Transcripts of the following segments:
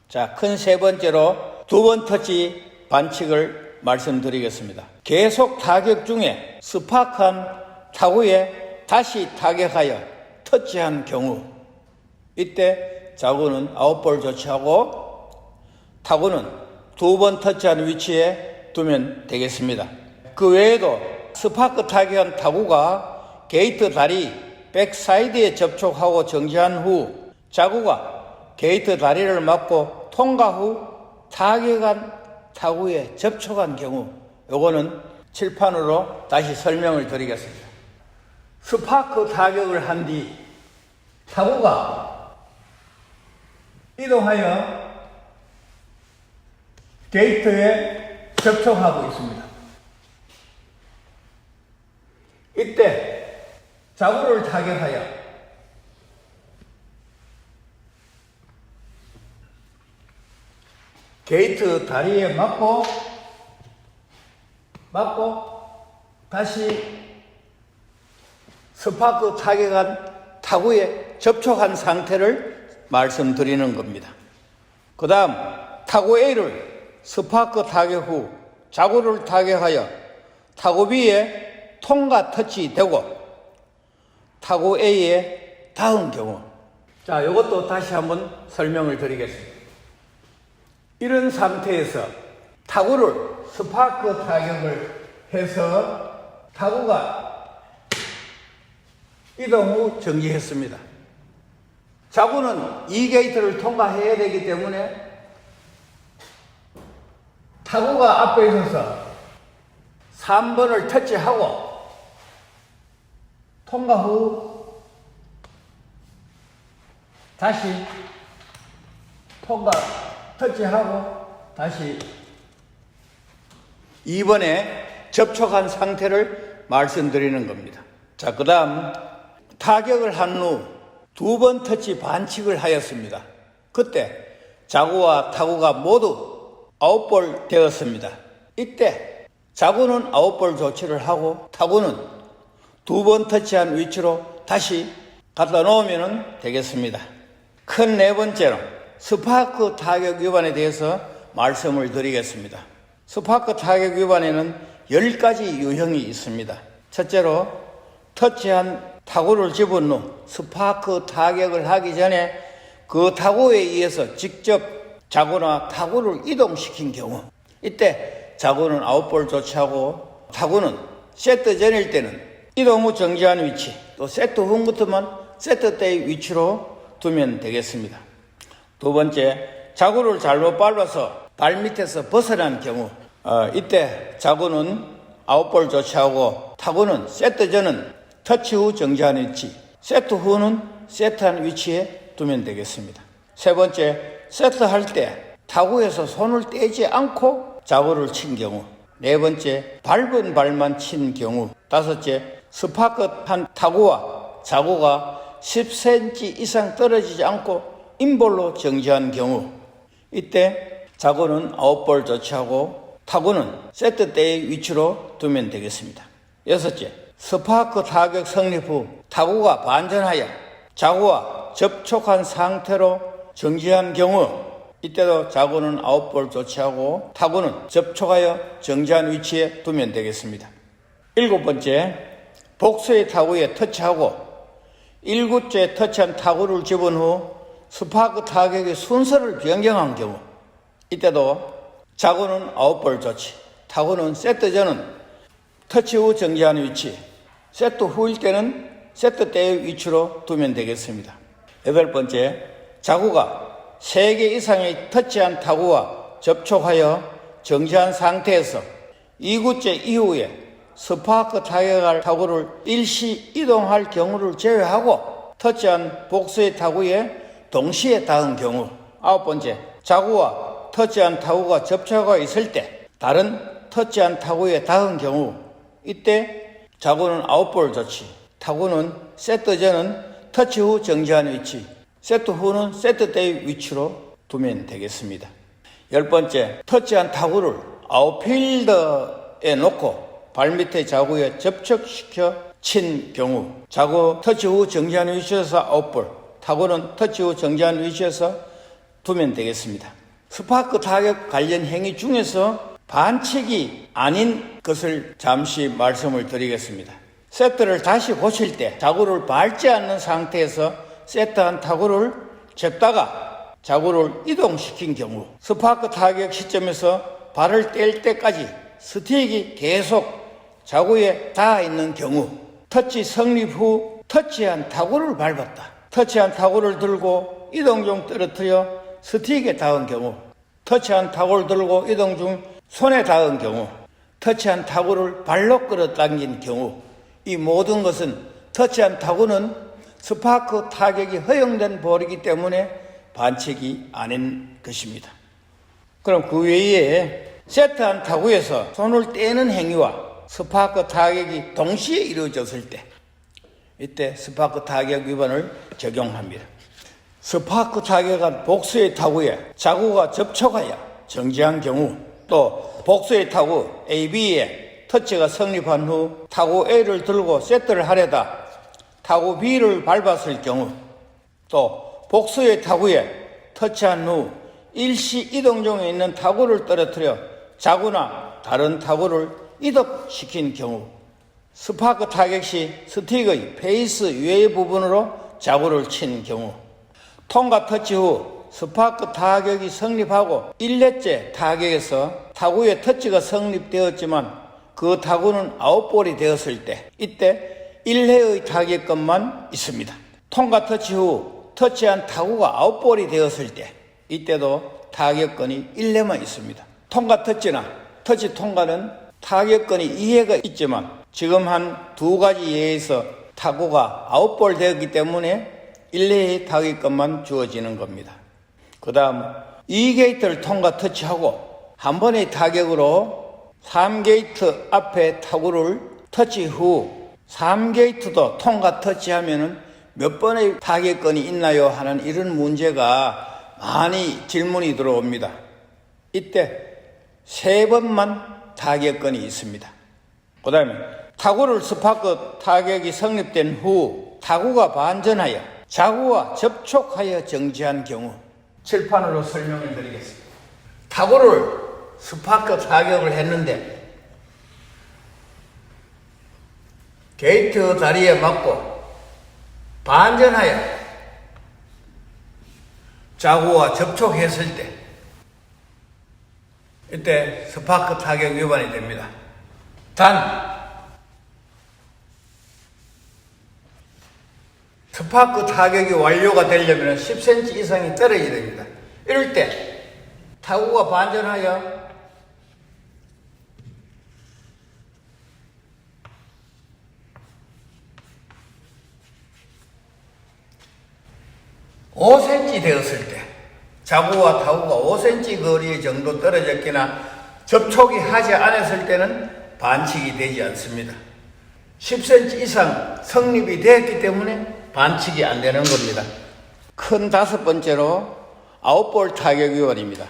자, 큰 세 번째로 두 번 터치 반칙을 말씀드리겠습니다. 계속 타격 중에 스파크한 타구에 다시 타격하여 터치한 경우, 이때 자구는 아웃볼 조치하고 타구는 두 번 터치한 위치에 두면 되겠습니다. 그 외에도 스파크 타격한 타구가 게이트 다리 백사이드에 접촉하고 정지한 후 자구가 게이트 다리를 맞고 통과 후 타격한 타구에 접촉한 경우, 요거는 칠판으로 다시 설명을 드리겠습니다. 스파크 타격을 한 뒤 타구가 이동하여 게이트에 접촉하고 있습니다. 이때 자구를 타격하여 게이트 다리에 맞고 다시 스파크 타격한 타구에 접촉한 상태를 말씀드리는 겁니다. 그 다음 타구 A를 스파크 타격 후 자구를 타격하여 타구 B에 통과 터치되고 타구 A에 닿은 경우, 자, 이것도 다시 한번 설명을 드리겠습니다. 이런 상태에서 타구를 스파크 타격을 해서 타구가 이동 후 정지했습니다. 자구는 이 게이트를 통과해야 되기 때문에 타구가 앞에 있어서 3번을 터치하고 통과 후 다시 통과 터치하고 다시 2번에 접촉한 상태를 말씀드리는 겁니다. 자, 그 다음 타격을 한 후 두 번 터치 반칙을 하였습니다. 그때 자구와 타구가 모두 아웃볼 되었습니다. 이때 자구는 아웃볼 조치를 하고 타구는 두 번 터치한 위치로 다시 갖다 놓으면 되겠습니다. 큰 네 번째로 스파크 타격 위반에 대해서 말씀을 드리겠습니다. 스파크 타격 위반에는 10가지 유형이 있습니다. 첫째로 터치한 타구를 집은 후 스파크 타격을 하기 전에 그 타구에 의해서 직접 자구나 타구를 이동시킨 경우, 이때 자구는 아웃볼 조치하고 타구는 세트 전일 때는 이동 후 정지한 위치, 또 세트 후부터만 세트 때의 위치로 두면 되겠습니다. 두 번째, 자구를 잘못 밟아서 발 밑에서 벗어난 경우, 이때 자구는 아웃볼 조치하고 타구는 세트 전은 터치 후 정지한 위치, 세트 후는 세트한 위치에 두면 되겠습니다. 세 번째, 세트할 때 타구에서 손을 떼지 않고 자구를 친 경우. 네 번째, 밟은 발만 친 경우. 다섯째, 스파크한 타구와 자구가 10cm 이상 떨어지지 않고 인볼로 정지한 경우. 이때 자구는 아웃볼 조치하고 타구는 세트 때의 위치로 두면 되겠습니다. 여섯째, 스파크 타격 성립 후 타구가 반전하여 자구와 접촉한 상태로 정지한 경우, 이때도 자구는 아웃볼 조치하고 타구는 접촉하여 정지한 위치에 두면 되겠습니다. 일곱 번째, 복수의 타구에 터치하고 1구째 터치한 타구를 집은 후 스파크 타격의 순서를 변경한 경우, 이때도 자구는 아웃볼 조치, 타구는 세트 전은 터치 후 정지한 위치, 세트 후일 때는 세트 때의 위치로 두면 되겠습니다. 여덟 번째, 자구가 3개 이상의 터치한 타구와 접촉하여 정지한 상태에서 2구째 이후에 스파크 타격할 타구를 일시 이동할 경우를 제외하고 터치한 복수의 타구에 동시에 닿은 경우. 아홉 번째, 자구와 터치한 타구가 접촉하고 있을 때 다른 터치한 타구에 닿은 경우, 이때 자구는 아웃볼 조치, 타구는 세트 전은 터치 후 정지한 위치, 세트 후는 세트 때의 위치로 두면 되겠습니다. 열 번째, 터치한 타구를 아웃필드에 놓고 발밑에 자구에 접촉시켜 친 경우, 자구 터치 후 정지한 위치에서 아웃볼, 타구는 터치 후 정지한 위치에서 두면 되겠습니다. 스파크 타격 관련 행위 중에서 반칙이 아닌 것을 잠시 말씀을 드리겠습니다. 세트를 다시 고칠 때 자구를 밟지 않는 상태에서 세트한 타구를 잽다가 자구를 이동시킨 경우, 스파크 타격 시점에서 발을 뗄 때까지 스틱이 계속 자구에 닿아 있는 경우, 터치 성립 후 터치한 타구를 밟았다. 터치한 타구를 들고 이동 중 떨어뜨려 스틱에 닿은 경우, 터치한 타구를 들고 이동 중 손에 닿은 경우, 터치한 타구를 발로 끌어당긴 경우, 이 모든 것은 터치한 타구는 스파크 타격이 허용된 볼이기 때문에 반칙이 아닌 것입니다. 그럼 그 외에 세트한 타구에서 손을 떼는 행위와 스파크 타격이 동시에 이루어졌을 때, 이때 스파크 타격 위반을 적용합니다. 스파크 타격한 복수의 타구에 자구가 접촉하여 정지한 경우, 또 복수의 타구 A, B에 터치가 성립한 후 타구 A를 들고 세트를 하려다 타구 B를 밟았을 경우, 또 복수의 타구에 터치한 후 일시 이동 중에 있는 타구를 떨어뜨려 자구나 다른 타구를 이동시킨 경우, 스파크 타격 시 스틱의 페이스 외의 부분으로 자구를 친 경우, 통과 터치 후 스파크 타격이 성립하고 1회째 타격에서 타구의 터치가 성립되었지만 그 타구는 아웃볼이 되었을 때, 이때 1회의 타격권만 있습니다. 통과 터치 후 터치한 타구가 아웃볼이 되었을 때, 이때도 타격권이 1회만 있습니다. 통과 터치나 터치 통과는 타격권이 2회가 있지만 지금 한 두 가지 예에서 타구가 아웃볼 되었기 때문에 1회의 타격권만 주어지는 겁니다. 그 다음 2게이트를 통과 터치하고 한 번의 타격으로 3게이트 앞에 타구를 터치 후 3게이트도 통과 터치하면 몇 번의 타격권이 있나요? 하는 이런 문제가 많이 질문이 들어옵니다. 이때 3번만 타격권이 있습니다. 그 다음에 타구를 스파크 타격이 성립된 후 타구가 반전하여 자구와 접촉하여 정지한 경우, 칠판으로 설명을 드리겠습니다. 타구를 스파크 타격을 했는데 게이트 다리에 맞고 반전하여 자구와 접촉했을 때, 이때 스파크 타격 위반이 됩니다. 단 스파크 타격이 완료가 되려면 10cm 이상이 떨어져야 됩니다. 이럴 때 타구가 반전하여 (5cm) 되었을 때, 자구와 타구가 5cm 거리 정도 떨어졌거나 접촉이 하지 않았을 때는 반칙이 되지 않습니다. 10cm 이상 성립이 되었기 때문에 반칙이 안 되는 겁니다. 큰 5번째로 아웃볼 타격 위반입니다.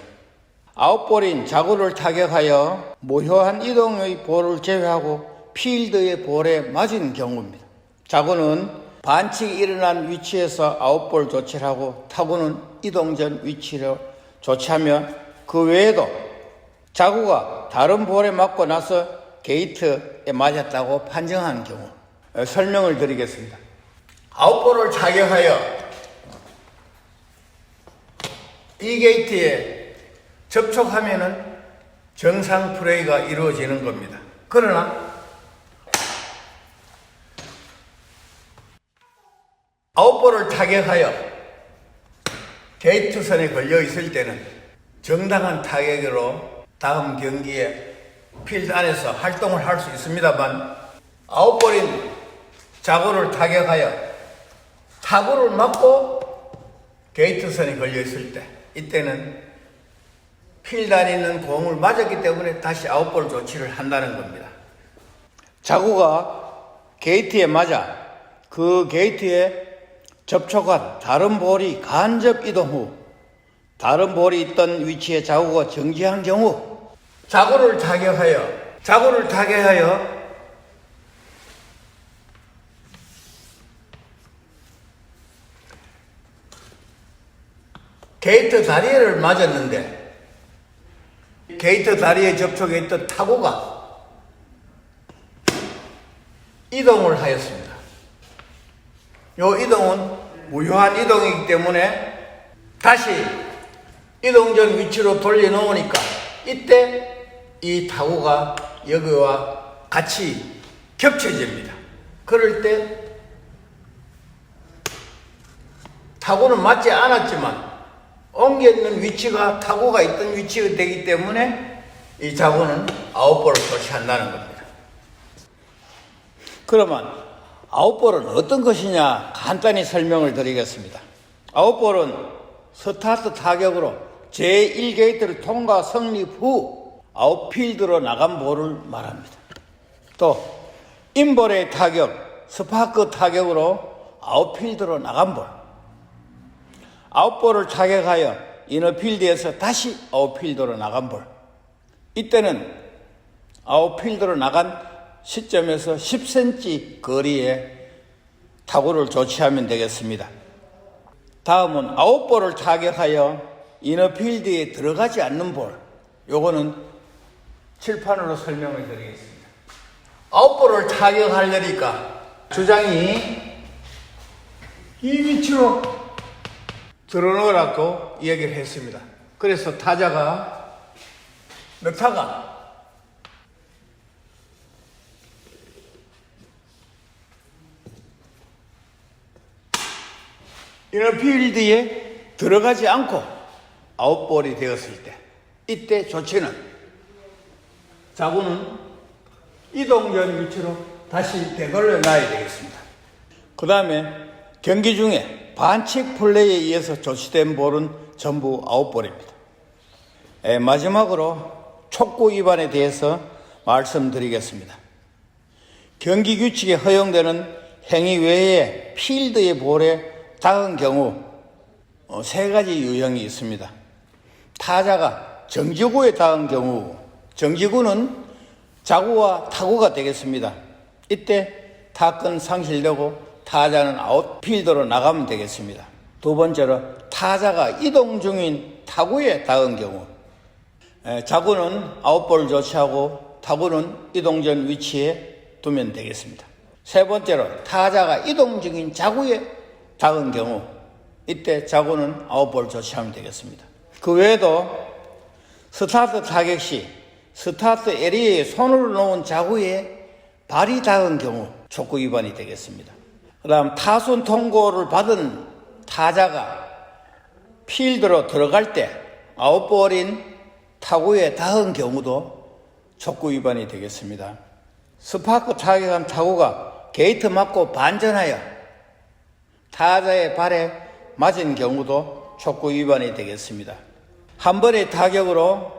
아웃볼인 자구를 타격하여 모효한 이동의 볼을 제외하고 필드의 볼에 맞은 경우입니다. 자구는 반칙이 일어난 위치에서 아웃볼 조치를 하고 타구는 이동 전 위치로 조치하며 그 외에도 자구가 다른 볼에 맞고 나서 게이트에 맞았다고 판정한 경우, 설명을 드리겠습니다. 아웃볼을 타격하여 이 게이트에 접촉하면은 정상 플레이가 이루어지는 겁니다. 그러나 아웃볼을 타격하여 게이트선에 걸려 있을 때는 정당한 타격으로 다음 경기에 필드 안에서 활동을 할 수 있습니다만, 아웃볼인 자구를 타격하여 타구를 맞고 게이트선에 걸려 있을 때, 이때는 필드 안에 있는 공을 맞았기 때문에 다시 아웃볼 조치를 한다는 겁니다. 자구가 게이트에 맞아 그 게이트에 접촉한 다른 볼이 간접 이동 후 다른 볼이 있던 위치에 자구가 정지한 경우, 자구를 타격하여 게이트 다리를 맞았는데 게이트 다리에 접촉해 있던 타구가 이동을 하였습니다. 이 이동은 무효한 이동이기 때문에 다시 이동 전 위치로 돌려놓으니까 이때 이 타구가 여기와 같이 겹쳐집니다. 그럴 때 타구는 맞지 않았지만 옮겨 있는 위치가 타구가 있던 위치가 되기 때문에 이 자구는 아웃볼을 표시한다는 겁니다. 그러면 아웃볼은 어떤 것이냐 간단히 설명을 드리겠습니다. 아웃볼은 스타트 타격으로 제1게이트를 통과 성립 후 아웃필드로 나간 볼을 말합니다. 또 인볼의 타격, 스파크 타격으로 아웃필드로 나간 볼, 아웃볼을 타격하여 이너필드에서 다시 아웃필드로 나간 볼, 이때는 아웃필드로 나간 시점에서 10cm 거리에 타구를 조치하면 되겠습니다. 다음은 아웃볼을 타격하여 이너필드에 들어가지 않는 볼, 요거는 칠판으로 설명을 드리겠습니다. 아웃볼을 타격하려니까 주장이 이 위치로 들어놓으라고 얘기를 했습니다. 그래서 타자가 넣다가 이너필드에 들어가지 않고 아웃볼이 되었을 때 이때 조치는 자구는 이동 전 위치로 다시 되돌려 놔야 되겠습니다. 그 다음에 경기 중에 반칙 플레이에 의해서 조치된 볼은 전부 아웃볼입니다. 마지막으로 촉구 위반에 대해서 말씀드리겠습니다. 경기 규칙에 허용되는 행위 외에 필드의 볼에 닿은 경우 세 가지 유형이 있습니다. 타자가 정지구에 닿은 경우, 정지구는 자구와 타구가 되겠습니다. 이때 타건 상실되고 타자는 아웃필드로 나가면 되겠습니다. 두 번째로 타자가 이동 중인 타구에 닿은 경우, 자구는 아웃볼 조치하고 타구는 이동 전 위치에 두면 되겠습니다. 세 번째로 타자가 이동 중인 자구에 닿은 경우, 이때 자구는 아웃볼 조치하면 되겠습니다. 그 외에도 스타트 타격 시 스타트 에리어에 손을 놓은 자구에 발이 닿은 경우 촉구 위반이 되겠습니다. 그 다음 타순 통고를 받은 타자가 필드로 들어갈 때 아웃볼인 타구에 닿은 경우도 촉구 위반이 되겠습니다. 스파크 타격한 타구가 게이트 맞고 반전하여 타자의 발에 맞은 경우도 촉구 위반이 되겠습니다. 한 번의 타격으로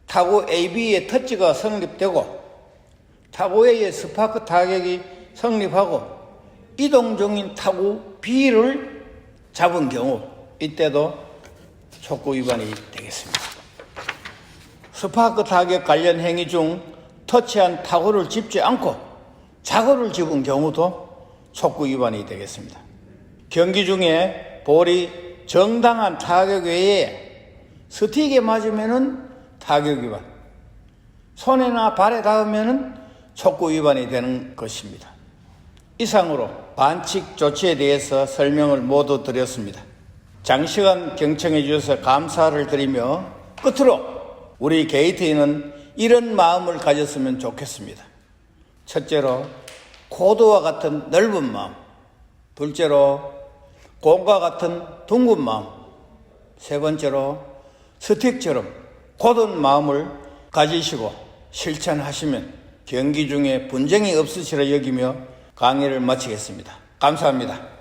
타구 AB의 터치가 성립되고 타구 A의 스파크 타격이 성립하고 이동 중인 타구 B를 잡은 경우 이때도 촉구 위반이 되겠습니다. 스파크 타격 관련 행위 중 터치한 타구를 짚지 않고 자구를 집은 경우도 촉구 위반이 되겠습니다. 경기 중에 볼이 정당한 타격 외에 스틱에 맞으면은 타격 위반, 손이나 발에 닿으면은 촉구 위반이 되는 것입니다. 이상으로 반칙 조치에 대해서 설명을 모두 드렸습니다. 장시간 경청해 주셔서 감사를 드리며 끝으로 우리 게이트인은 이런 마음을 가졌으면 좋겠습니다. 첫째로 고도와 같은 넓은 마음, 둘째로 공과 같은 둥근 마음, 세 번째로 스틱처럼 곧은 마음을 가지시고 실천하시면 경기 중에 분쟁이 없으시라 여기며 강의를 마치겠습니다. 감사합니다.